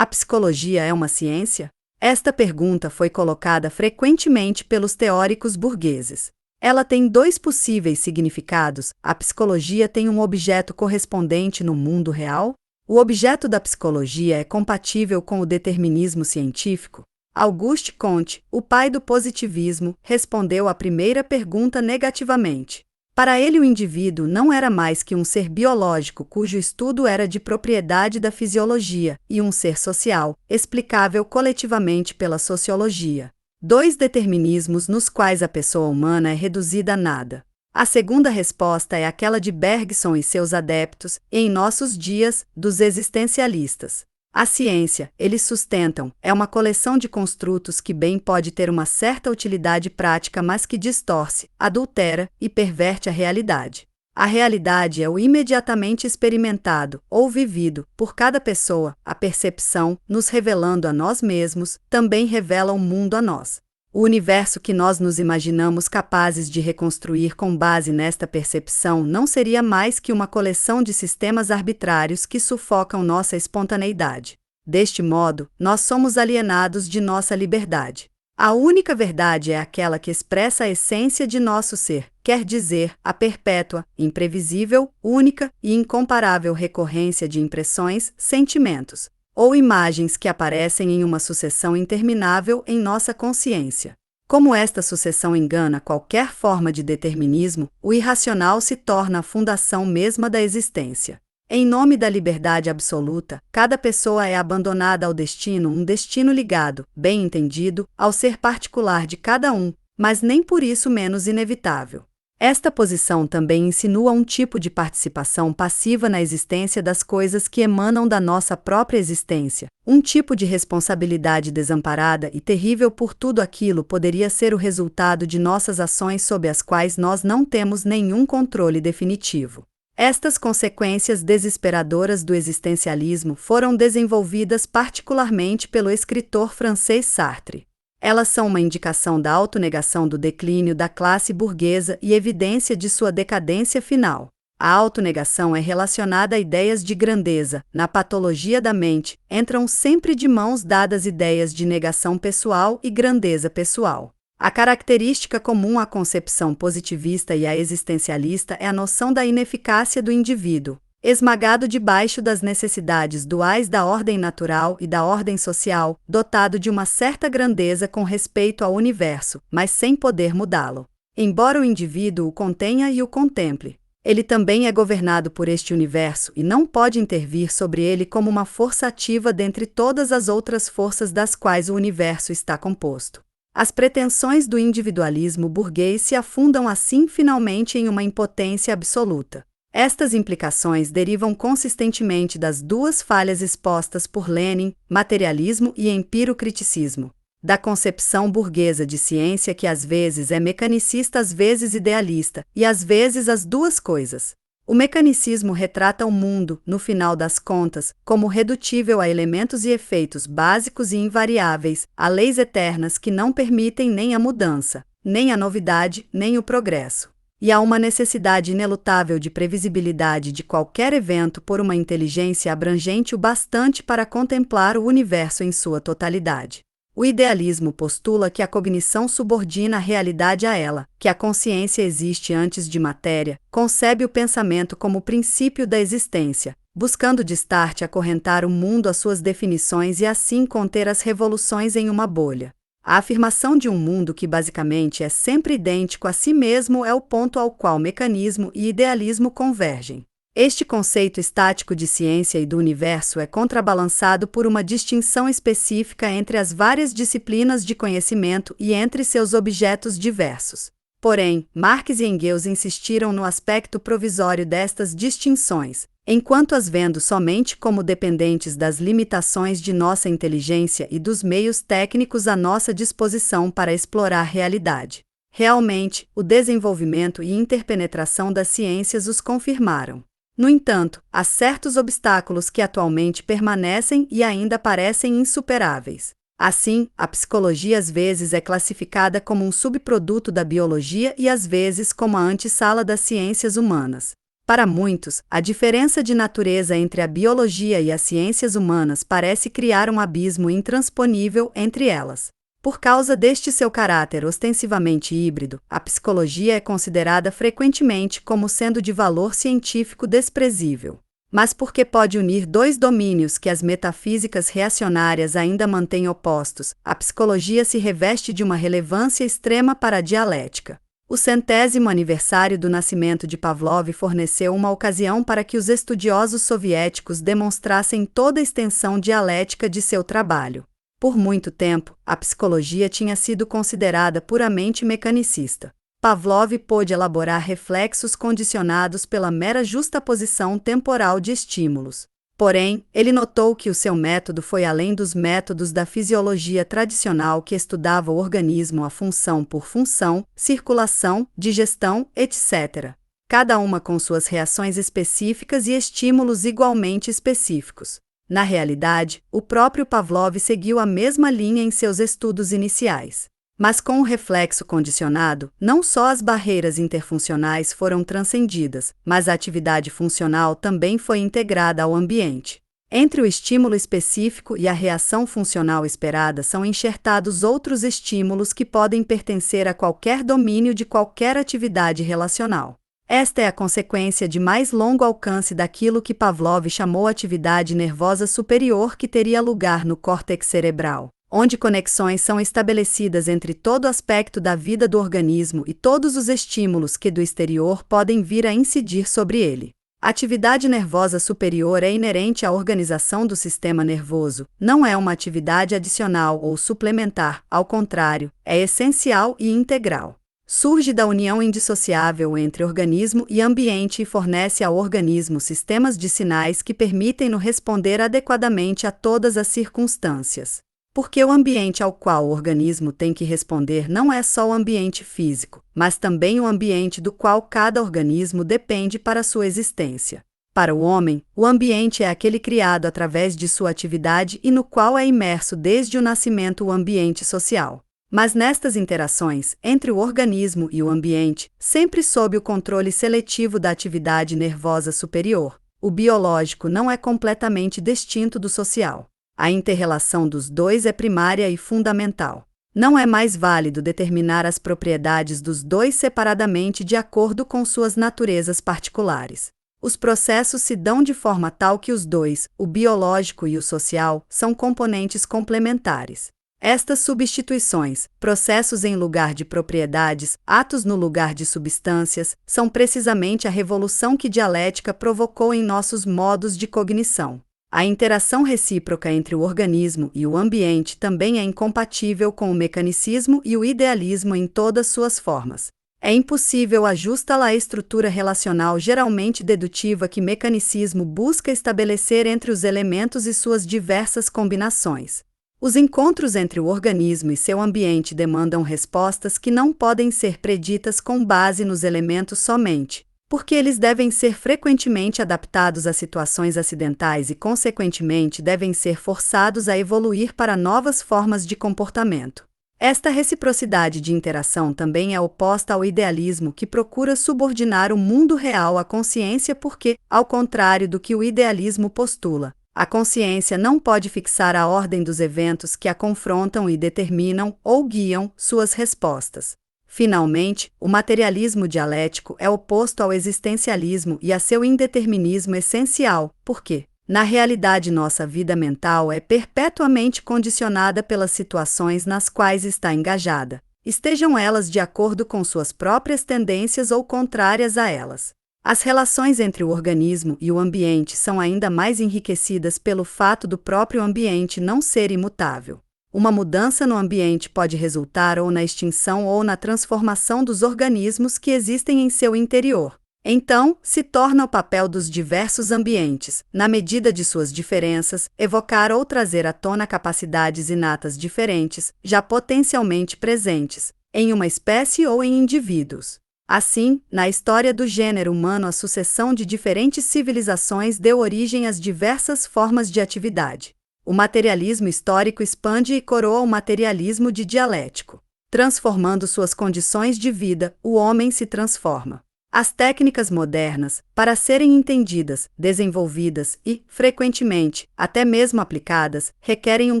A psicologia é uma ciência? Esta pergunta foi colocada frequentemente pelos teóricos burgueses. Ela tem dois possíveis significados. A psicologia tem um objeto correspondente no mundo real? O objeto da psicologia é compatível com o determinismo científico? Auguste Comte, o pai do positivismo, respondeu à primeira pergunta negativamente. Para ele, o indivíduo não era mais que um ser biológico cujo estudo era de propriedade da fisiologia, e um ser social, explicável coletivamente pela sociologia. Dois determinismos nos quais a pessoa humana é reduzida a nada. A segunda resposta é aquela de Bergson e seus adeptos, e em nossos dias, dos existencialistas. A ciência, eles sustentam, é uma coleção de construtos que bem pode ter uma certa utilidade prática, mas que distorce, adultera e perverte a realidade. A realidade é o imediatamente experimentado ou vivido por cada pessoa. A percepção, nos revelando a nós mesmos, também revela o mundo a nós. O universo que nós nos imaginamos capazes de reconstruir com base nesta percepção não seria mais que uma coleção de sistemas arbitrários que sufocam nossa espontaneidade. Deste modo, nós somos alienados de nossa liberdade. A única verdade é aquela que expressa a essência de nosso ser, quer dizer, a perpétua, imprevisível, única e incomparável recorrência de impressões, sentimentos ou imagens que aparecem em uma sucessão interminável em nossa consciência. Como esta sucessão engana qualquer forma de determinismo, o irracional se torna a fundação mesma da existência. Em nome da liberdade absoluta, cada pessoa é abandonada ao destino, um destino ligado, bem entendido, ao ser particular de cada um, mas nem por isso menos inevitável. Esta posição também insinua um tipo de participação passiva na existência das coisas que emanam da nossa própria existência. Um tipo de responsabilidade desamparada e terrível por tudo aquilo poderia ser o resultado de nossas ações sobre as quais nós não temos nenhum controle definitivo. Estas consequências desesperadoras do existencialismo foram desenvolvidas particularmente pelo escritor francês Sartre. Elas são uma indicação da autonegação do declínio da classe burguesa e evidência de sua decadência final. A autonegação é relacionada a ideias de grandeza. Na patologia da mente, entram sempre de mãos dadas ideias de negação pessoal e grandeza pessoal. A característica comum à concepção positivista e à existencialista é a noção da ineficácia do indivíduo, esmagado debaixo das necessidades duais da ordem natural e da ordem social, dotado de uma certa grandeza com respeito ao universo, mas sem poder mudá-lo. Embora o indivíduo o contenha e o contemple, ele também é governado por este universo e não pode intervir sobre ele como uma força ativa dentre todas as outras forças das quais o universo está composto. As pretensões do individualismo burguês se afundam assim finalmente em uma impotência absoluta. Estas implicações derivam consistentemente das duas falhas expostas por Lenin, materialismo e empirocriticismo, da concepção burguesa de ciência que às vezes é mecanicista, às vezes idealista, e às vezes as duas coisas. O mecanicismo retrata o mundo, no final das contas, como redutível a elementos e efeitos básicos e invariáveis, a leis eternas que não permitem nem a mudança, nem a novidade, nem o progresso. E há uma necessidade inelutável de previsibilidade de qualquer evento por uma inteligência abrangente o bastante para contemplar o universo em sua totalidade. O idealismo postula que a cognição subordina a realidade a ela, que a consciência existe antes de matéria, concebe o pensamento como princípio da existência, buscando de start acorrentar o mundo às suas definições e assim conter as revoluções em uma bolha. A afirmação de um mundo que basicamente é sempre idêntico a si mesmo é o ponto ao qual mecanismo e idealismo convergem. Este conceito estático de ciência e do universo é contrabalançado por uma distinção específica entre as várias disciplinas de conhecimento e entre seus objetos diversos. Porém, Marx e Engels insistiram no aspecto provisório destas distinções, enquanto as vendo somente como dependentes das limitações de nossa inteligência e dos meios técnicos à nossa disposição para explorar a realidade. Realmente, o desenvolvimento e interpenetração das ciências os confirmaram. No entanto, há certos obstáculos que atualmente permanecem e ainda parecem insuperáveis. Assim, a psicologia às vezes é classificada como um subproduto da biologia e às vezes como a antessala das ciências humanas. Para muitos, a diferença de natureza entre a biologia e as ciências humanas parece criar um abismo intransponível entre elas. Por causa deste seu caráter ostensivamente híbrido, a psicologia é considerada frequentemente como sendo de valor científico desprezível. Mas porque pode unir dois domínios que as metafísicas reacionárias ainda mantêm opostos, a psicologia se reveste de uma relevância extrema para a dialética. O 100º aniversário do nascimento de Pavlov forneceu uma ocasião para que os estudiosos soviéticos demonstrassem toda a extensão dialética de seu trabalho. Por muito tempo, a psicologia tinha sido considerada puramente mecanicista. Pavlov pôde elaborar reflexos condicionados pela mera justaposição temporal de estímulos. Porém, ele notou que o seu método foi além dos métodos da fisiologia tradicional que estudava o organismo a função por função, circulação, digestão, etc. Cada uma com suas reações específicas e estímulos igualmente específicos. Na realidade, o próprio Pavlov seguiu a mesma linha em seus estudos iniciais. Mas com o reflexo condicionado, não só as barreiras interfuncionais foram transcendidas, mas a atividade funcional também foi integrada ao ambiente. Entre o estímulo específico e a reação funcional esperada são enxertados outros estímulos que podem pertencer a qualquer domínio de qualquer atividade relacional. Esta é a consequência de mais longo alcance daquilo que Pavlov chamou atividade nervosa superior que teria lugar no córtex cerebral, onde conexões são estabelecidas entre todo aspecto da vida do organismo e todos os estímulos que do exterior podem vir a incidir sobre ele. A atividade nervosa superior é inerente à organização do sistema nervoso, não é uma atividade adicional ou suplementar, ao contrário, é essencial e integral. Surge da união indissociável entre organismo e ambiente e fornece ao organismo sistemas de sinais que permitem-no responder adequadamente a todas as circunstâncias. Porque o ambiente ao qual o organismo tem que responder não é só o ambiente físico, mas também o ambiente do qual cada organismo depende para sua existência. Para o homem, o ambiente é aquele criado através de sua atividade e no qual é imerso desde o nascimento o ambiente social. Mas nestas interações, entre o organismo e o ambiente, sempre sob o controle seletivo da atividade nervosa superior, o biológico não é completamente distinto do social. A inter-relação dos dois é primária e fundamental. Não é mais válido determinar as propriedades dos dois separadamente de acordo com suas naturezas particulares. Os processos se dão de forma tal que os dois, o biológico e o social, são componentes complementares. Estas substituições, processos em lugar de propriedades, atos no lugar de substâncias, são precisamente a revolução que dialética provocou em nossos modos de cognição. A interação recíproca entre o organismo e o ambiente também é incompatível com o mecanicismo e o idealismo em todas suas formas. É impossível ajustá-la à estrutura relacional geralmente dedutiva que mecanicismo busca estabelecer entre os elementos e suas diversas combinações. Os encontros entre o organismo e seu ambiente demandam respostas que não podem ser preditas com base nos elementos somente, porque eles devem ser frequentemente adaptados a situações acidentais e, consequentemente, devem ser forçados a evoluir para novas formas de comportamento. Esta reciprocidade de interação também é oposta ao idealismo que procura subordinar o mundo real à consciência porque, ao contrário do que o idealismo postula, a consciência não pode fixar a ordem dos eventos que a confrontam e determinam ou guiam suas respostas. Finalmente, o materialismo dialético é oposto ao existencialismo e a seu indeterminismo essencial, porque, na realidade, nossa vida mental é perpetuamente condicionada pelas situações nas quais está engajada, estejam elas de acordo com suas próprias tendências ou contrárias a elas. As relações entre o organismo e o ambiente são ainda mais enriquecidas pelo fato do próprio ambiente não ser imutável. Uma mudança no ambiente pode resultar ou na extinção ou na transformação dos organismos que existem em seu interior. Então, se torna o papel dos diversos ambientes, na medida de suas diferenças, evocar ou trazer à tona capacidades inatas diferentes, já potencialmente presentes, em uma espécie ou em indivíduos. Assim, na história do gênero humano, a sucessão de diferentes civilizações deu origem às diversas formas de atividade. O materialismo histórico expande e coroa o materialismo dialético. Transformando suas condições de vida, o homem se transforma. As técnicas modernas, para serem entendidas, desenvolvidas e, frequentemente, até mesmo aplicadas, requerem um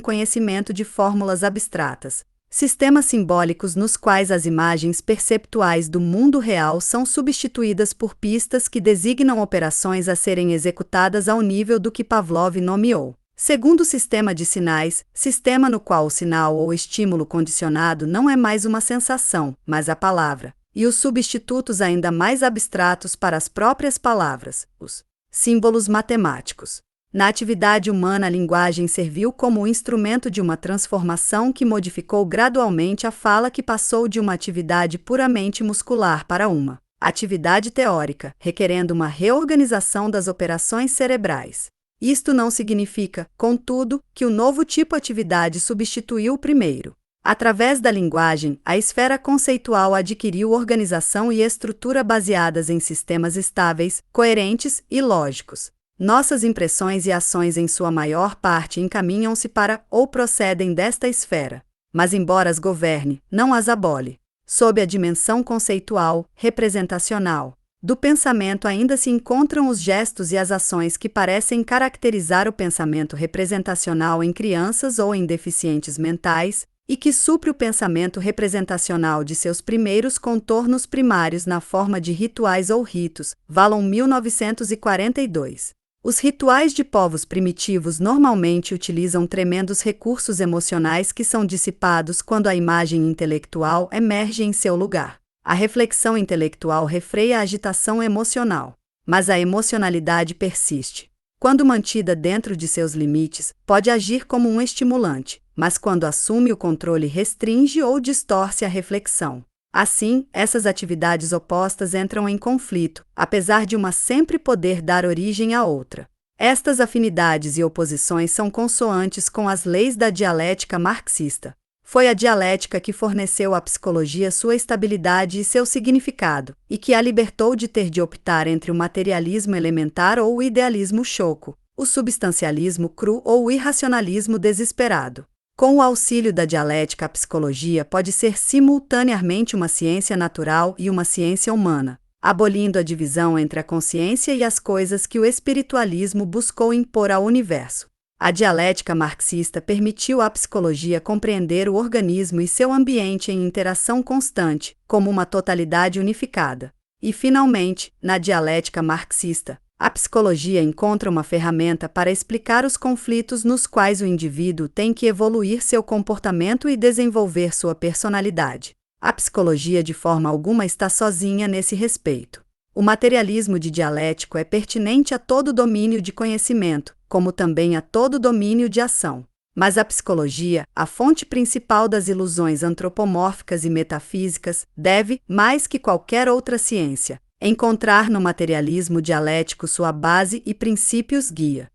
conhecimento de fórmulas abstratas, sistemas simbólicos nos quais as imagens perceptuais do mundo real são substituídas por pistas que designam operações a serem executadas ao nível do que Pavlov nomeou. Segundo sistema de sinais, sistema no qual o sinal ou estímulo condicionado não é mais uma sensação, mas a palavra, e os substitutos ainda mais abstratos para as próprias palavras, os símbolos matemáticos. Na atividade humana, a linguagem serviu como instrumento de uma transformação que modificou gradualmente a fala, que passou de uma atividade puramente muscular para uma atividade teórica, requerendo uma reorganização das operações cerebrais. Isto não significa, contudo, que o novo tipo de atividade substituiu o primeiro. Através da linguagem, a esfera conceitual adquiriu organização e estrutura baseadas em sistemas estáveis, coerentes e lógicos. Nossas impressões e ações, em sua maior parte, encaminham-se para ou procedem desta esfera. Mas, embora as governe, não as abole. Sob a dimensão conceitual, representacional, do pensamento ainda se encontram os gestos e as ações que parecem caracterizar o pensamento representacional em crianças ou em deficientes mentais, e que supre o pensamento representacional de seus primeiros contornos primários na forma de rituais ou ritos. Vallon, 1942. Os rituais de povos primitivos normalmente utilizam tremendos recursos emocionais que são dissipados quando a imagem intelectual emerge em seu lugar. A reflexão intelectual refreia a agitação emocional, mas a emocionalidade persiste. Quando mantida dentro de seus limites, pode agir como um estimulante, mas quando assume o controle, restringe ou distorce a reflexão. Assim, essas atividades opostas entram em conflito, apesar de uma sempre poder dar origem à outra. Estas afinidades e oposições são consoantes com as leis da dialética marxista. Foi a dialética que forneceu à psicologia sua estabilidade e seu significado, e que a libertou de ter de optar entre o materialismo elementar ou o idealismo choco, o substancialismo cru ou o irracionalismo desesperado. Com o auxílio da dialética, a psicologia pode ser simultaneamente uma ciência natural e uma ciência humana, abolindo a divisão entre a consciência e as coisas que o espiritualismo buscou impor ao universo. A dialética marxista permitiu à psicologia compreender o organismo e seu ambiente em interação constante, como uma totalidade unificada. E, finalmente, na dialética marxista, a psicologia encontra uma ferramenta para explicar os conflitos nos quais o indivíduo tem que evoluir seu comportamento e desenvolver sua personalidade. A psicologia, de forma alguma, está sozinha nesse respeito. O materialismo de dialético é pertinente a todo domínio de conhecimento, como também a todo domínio de ação. Mas a psicologia, a fonte principal das ilusões antropomórficas e metafísicas, deve, mais que qualquer outra ciência, encontrar no materialismo dialético sua base e princípios guia.